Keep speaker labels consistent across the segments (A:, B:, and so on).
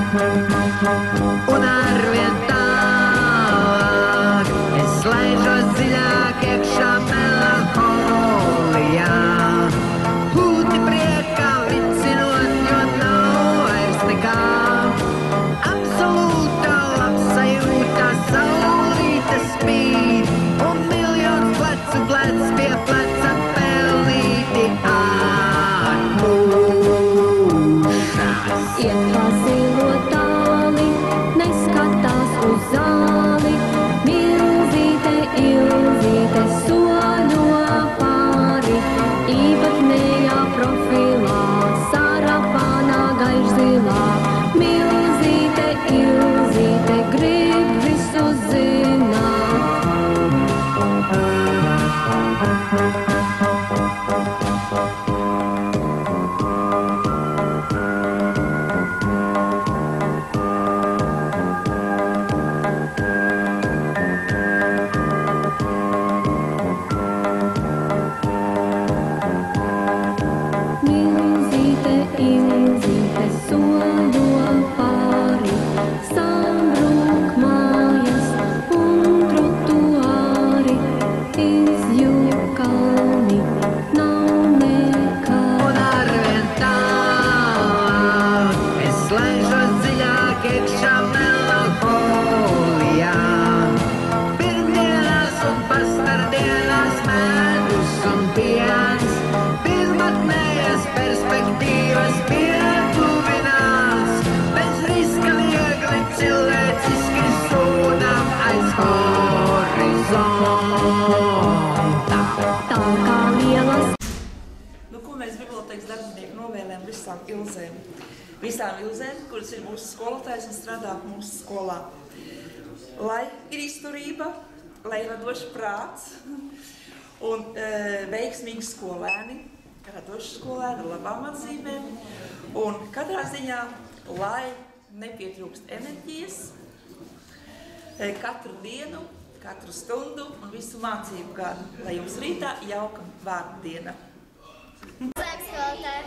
A: Un arvien tālāk es laižos dziļāk iekšā melanholijā. Pūti priekā vicinot, jo nav vairs nekā. Absolūtā labsajūtā saulīte spīd un miljons plecu plec pie pleca pelnīti atpūšas.
B: Iet kā zilo tāli, neskatās uz zāli, milzīte, ilzīte soļo pāri, īpatnējā profilā, sarapānā gaišzilā, milzīte, ilzīte, grib visu zināt. Milzīte, ilzīte soļo pāri, sambrūk mājas un trotuāri, izjūg kalni, nav nekā.
A: Un arvien tālāk es laižos dziļāk iekšā melanholijā. Pirmdienās un pastardienās medus un piens, pirmatnējas perspektīvas pietuvinās, bez riska viegli cilvēciski sūdam aiz horizonta.
B: Tā kā lielas
C: Nu, ko mēs bibliotēkas darbinieki novēlējam visām ilzēm? Visām ilzēm, kuras ir mūsu skolotājs un strādā mūsu skolā. Lai ir izturība, lai ir radošs prāts un veiksmīgi skolēni, radoši skolēni ar labām atzīmēm. Un katrā ziņā, lai nepietrūkst enerģijas, katru dienu, katru stundu un visu mācību gadu, lai jums rītā jauka vārdu diena.
D: Skolotāji,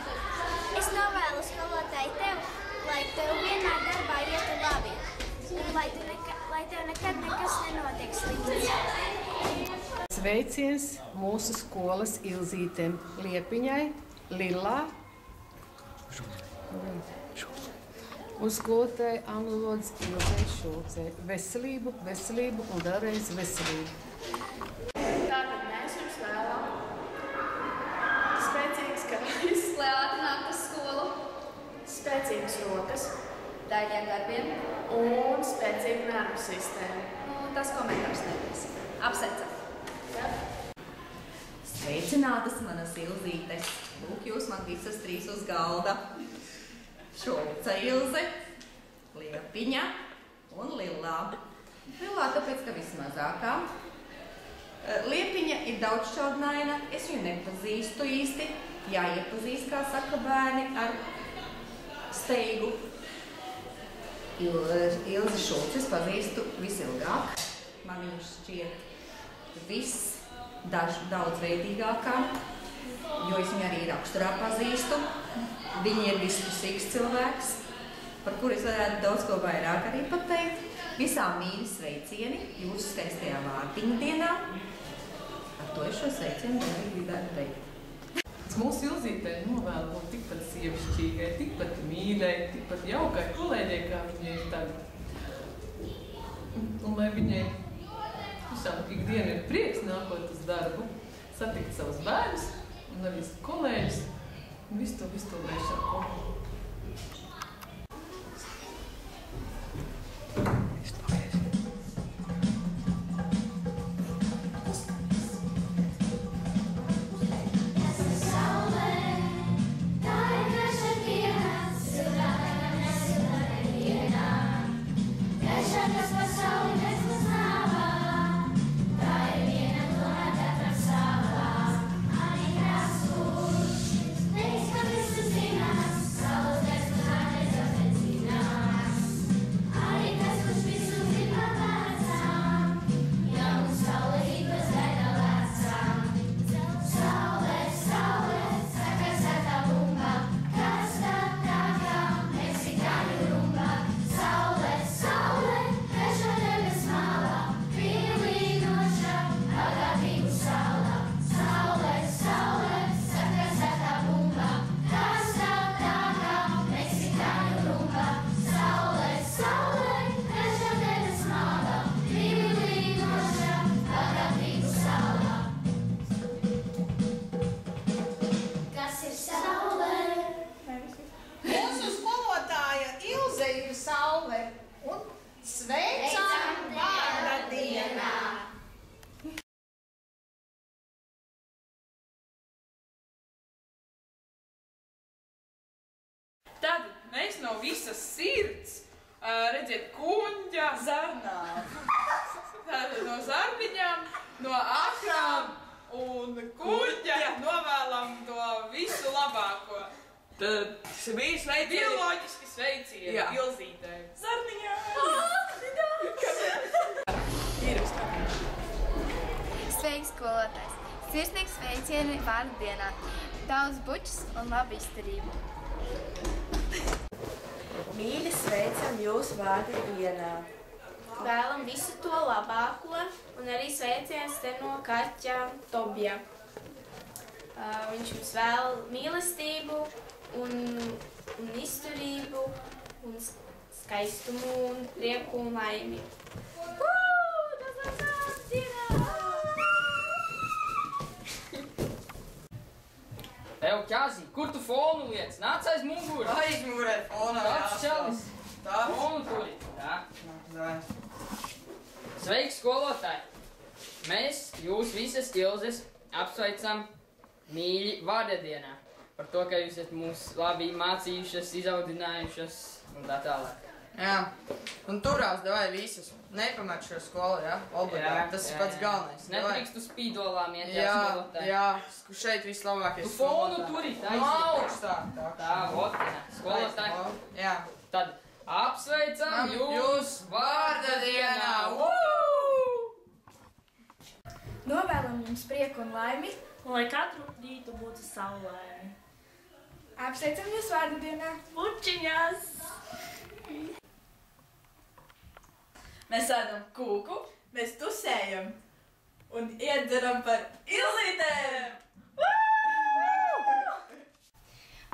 D: es novēlu skolotāji tev, lai tev vienmēr darbā ietu labi, un lai tev nekad nekas nenotiek slikts.
E: Sveiciens mūsu skolas ilzītēm Liepiņai, Lilā un skolotāji angļu valodas Ilzei Šulcei. Veselību, veselību un vēlreiz veselību.
F: Tātad mēs jums vēlam spēcīgas kājas, lai ātrinātu skolu, spēcīgas rokas, daļiem darbiem un spēcīgu nervu sistēmu.
G: Tas komentārs nebūs. Apsveicam!
F: Ja?
G: Sveicinātas manas ilzītes! Lūk, jūs man visas trīs uz galda. Šulce Ilze, Liepiņa un Lilā. Lilā tāpēc, ka vismazākā. Liepiņa ir daudzšķaudnaina, es viņu nepazīstu īsti. Jāiepazīst, kā saka bērni, ar steigu. Ilzi Šulces pazīstu visilgāk. Man viņš šķiet daudzveidīgākā, jo es viņu arī raksturā pazīstu. Viņi ir vispusīgs cilvēks, par kuru es varētu daudz ko vairāk arī pateikt. Visām mīļi sveicieni jūsu skaistajā vārdiņu dienā. Ar to es šo sveicienu arī gribētu teikt.
H: Mūsu ilzītei novēlu būt tikpat sievišķīgai, tikpat mīļai, tikpat jaukai kolēģei, kā viņai ir tagad. Un lai viņai visām ikdienu ir prieks nākot uz darbu, satikt savus bērnus un arī kolēģus un visu to lēšāko.
D: Thanks for listening.
H: sirds, redziet, kuņģa,
C: Zarnā.
H: Tātad no zarniņām, no akrām un kuņģa novēlam to visu labāko.
C: Tad bija sveicieni.
H: Bioloģiski sveicieni Ilzītei.
C: Zarniņā!
D: Sveiks, skolotājs! Sirsnīgs sveicieni vārdu dienā. Daudz bučus un labu izturību.
I: Mīļi sveicam jūs vārdu dienā.
F: Vēlam visu to labāko un arī sveiciens te no kaķa Tobija. Viņš jums vēl mīlestību un izturību un skaistumu un prieku un laimi. Tas ir vārdu dienā!
J: Evo, Ķāzī, kur tu fonu liec? Nāc aiz muguri!
C: Aizmugurē fonā
J: Tāds čalis!
C: Tā?
J: Fonu turi! Tā.
C: Tā.
J: Sveiki, skolotāji! Mēs, jūs visas Ilzes, apsveicam mīļi vārdadienā. Par to, ka jūs esat mūs labi mācījušas, izaudzinājušas un tā tālāk.
C: Jā. Un turās, davai visas. Nepamet šo skolu, jā? Obligāti. Tas ir pats galvenais.
J: Nedrīkst uz spīdolām iet, skolotāji.
C: Jā, šeit vislabākie
J: Tu fonu turi, taisni.
C: augstāk.
J: Tā, votina. Skolotāji.
C: Jā.
J: Tad apsveicam jūs vārdadienā!
F: Novēlam jums prieku un laimi,
I: Un lai katru rītu būtu saulaini.
F: apsveicam jūs vārdu dienā.
I: Pučiņas!
C: Mēs ēdam kūku, mēs tusējam un iedzeram par Ilzītēm!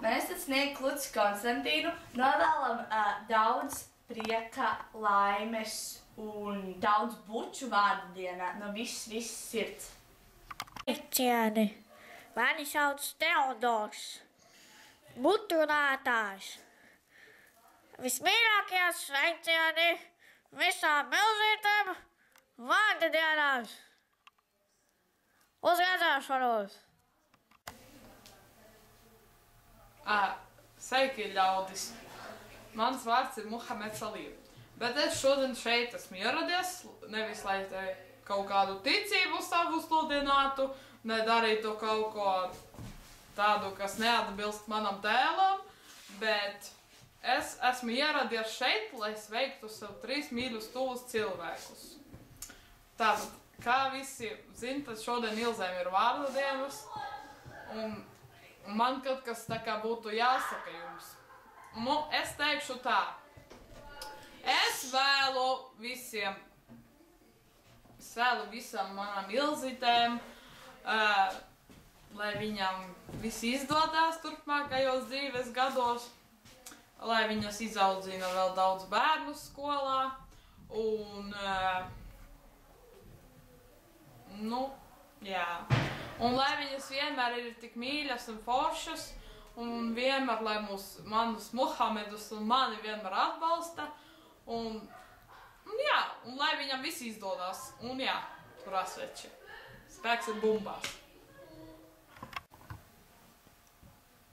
I: Mēs tad sniegt Kluci Konstantīnu, novēlam daudz prieka, laimes un daudz buču vārdu dienā no viss sirds.
K: Sveicieni! Mani sauc Teodors, buturētājs. Vismīļākie sveicieni visām Ilzītēm vārdu dienās! Uz redzēšanos!
H: Sveiki, ļaudis! Mans vārds ir Muhameds Alīv. Bet es šodien šeit esmu ieradies, nevis lai te kaut kādu ticību savu sludinātu, ne darītu kaut ko tādu, kas neatbilst manam tēlam, bet es esmu ieradies šeit, lai sveiktu sev 3 mīļus tuvus cilvēkus. Tātad, kā visi zin, tad šodien Ilzēm ir vārdu dienas, un man kaut kas tā kā būtu jāsaka jums. Es teikšu tā. Es vēlu visam manam Ilzītēm, lai viņam viss izdodās turpmākajos dzīves gados, lai viņas izaudzina vēl daudz bērnu skolā, un, un lai viņas vienmēr ir tik mīļas un foršas, un vienmēr, lai manus Muhamedus un mani vienmēr atbalsta, un lai viņam viss izdodās, un tur asveči. Spēks ir bumbās.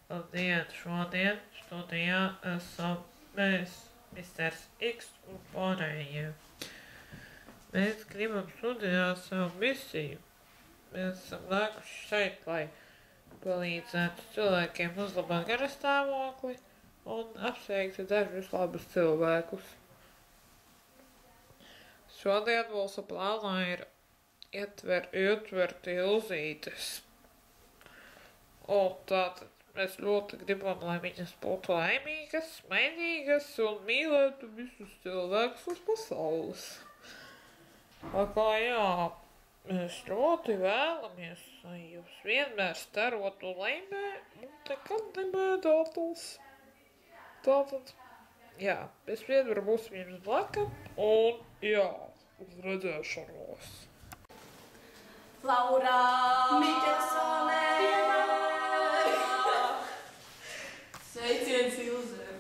L: Labdien, šodien studijā esam mēs, Misters X un pārējie. Mēs gribam studijāt savu misiju. Mēs esam nākuši šeit, lai palīdzētu cilvēkiem uzlabot garastāvokli un apsveiktu dažus labus cilvēkus. Šodien mūsu plānā ir ietvert Ilzītes. Un tātad mēs ļoti gribam, lai viņas būtu laimīgas, mainīgas un mīlētu visus cilvēkus uz pasaules. Mēs ļoti vēlamies, lai jūs vienmēr starotu laimē un nekad nebēdātos. Tātad, mēs vienmēr būsim jums blakam un uz redzēšanos.
I: Laura Mikelsone! Sveiciens Ilzēm!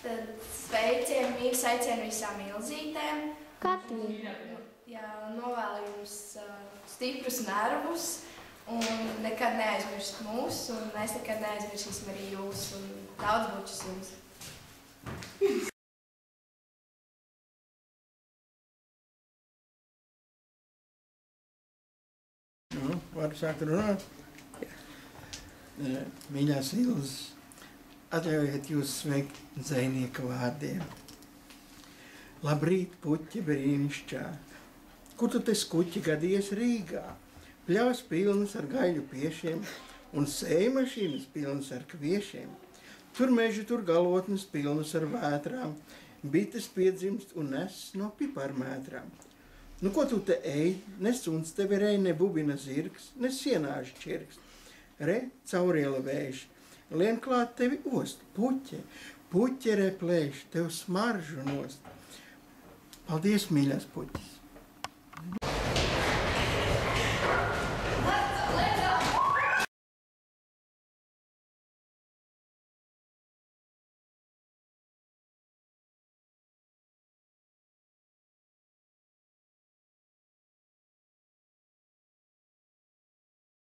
F: Tad sveicieni, mīļi sveicieni visām Ilzītēm.
B: Katrīn.
F: Novēlu jums stiprus nervus un nekad neaizmirst mūs, un mēs nekad neaizmirsīsim arī jūs. Daudz bučus jums.
M: Nu, varu sākt runāt? Mīļās Ilzes, atļaujiet jūs sveikt dzejnieka vārdiem. Labrīt, puķi brīnišķā, kur tu te skuķi gadies Rīgā? Pļavas pilnas ar gaļu piešiem un sējmašīnas pilnas ar kviešiem. Tur meži, tur galotnes pilnas ar vētrām, bites piedzimst un nes no piparmētrām. Nu, ko tu te ej? Ne suns tevi rej, ne bubina zirgs, ne sienāžu čirgs. Re, cauriela vējš, lien klāt tevi ost, puķe re plēš, tev smaržu nost. Paldies, mīļās puķis!